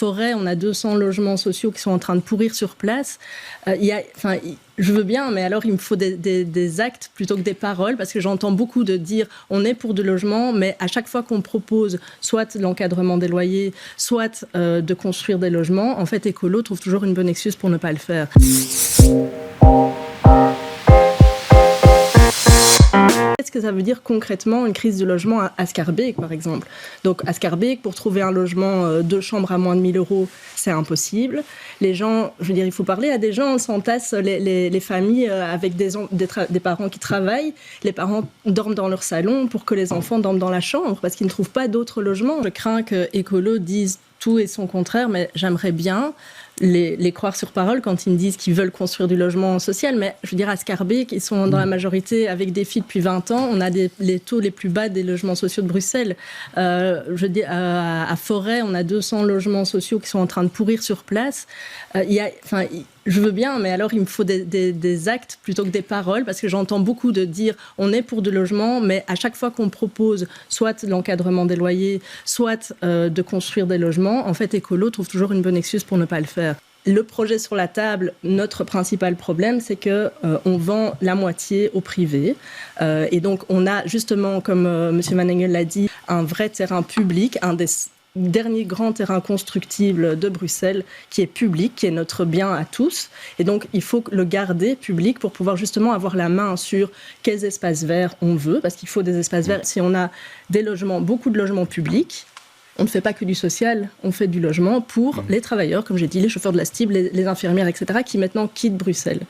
Forêt, on a 200 logements sociaux qui sont en train de pourrir sur place. Je veux bien, mais alors il me faut des actes plutôt que des paroles, parce que j'entends beaucoup de dire on est pour du logement, mais à chaque fois qu'on propose soit l'encadrement des loyers, soit de construire des logements, en fait, Écolo trouve toujours une bonne excuse pour ne pas le faire. Qu'est-ce que ça veut dire concrètement une crise du logement à Schaerbeek, par exemple? Donc à Schaerbeek, pour trouver un logement 2 chambres à moins de 1 000 €, c'est impossible. Les gens, je veux dire, il faut parler à des gens, on s'entasse les familles avec des parents qui travaillent. Les parents dorment dans leur salon pour que les enfants dorment dans la chambre parce qu'ils ne trouvent pas d'autres logements. Je crains que Écolo dise tout et son contraire, mais j'aimerais bien les croire sur parole quand ils me disent qu'ils veulent construire du logement social. Mais je veux dire, à Schaerbeek, ils sont dans la majorité avec des filles depuis 20 ans. On a les taux les plus bas des logements sociaux de Bruxelles. Je dis, à Forêt, on a 200 logements sociaux qui sont en train de pourrir sur place. Je veux bien, mais alors il me faut des actes plutôt que des paroles, parce que j'entends beaucoup de dire on est pour du logement, mais à chaque fois qu'on propose soit l'encadrement des loyers, soit de construire des logements, en fait, Écolo trouve toujours une bonne excuse pour ne pas le faire. Le projet sur la table, notre principal problème, c'est que on vend la moitié au privé. Et donc, on a justement, comme M. Van Engel l'a dit, un vrai terrain public, un des dernier grand terrain constructible de Bruxelles qui est public, qui est notre bien à tous. Et donc, il faut le garder public pour pouvoir justement avoir la main sur quels espaces verts on veut, parce qu'il faut des espaces verts. Si on a des logements, beaucoup de logements publics, on ne fait pas que du social, on fait du logement pour les travailleurs, comme j'ai dit, les chauffeurs de la STIB, les infirmières, etc., qui maintenant quittent Bruxelles.